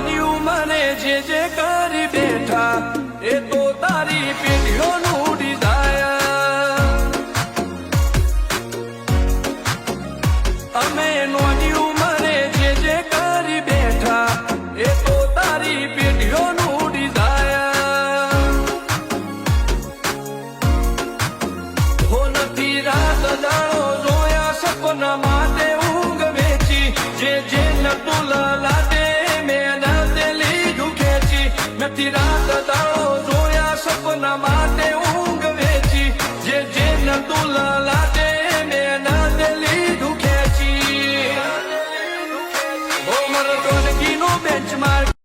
નોની ઉંમરે જે કરી બેઠા એ તો તારી પેઢીઓનું ડિઝાયર અમે નોની ઉંમરે જે કરી બેઠા એ તો તારી પેઢીઓનું ડિઝાયર હો નથી રાત દાડો જોયા સપના માટે ઊંઘ વેચી જે નતું લાદે મેં લીધું ખેંચી નથી રાત દાડો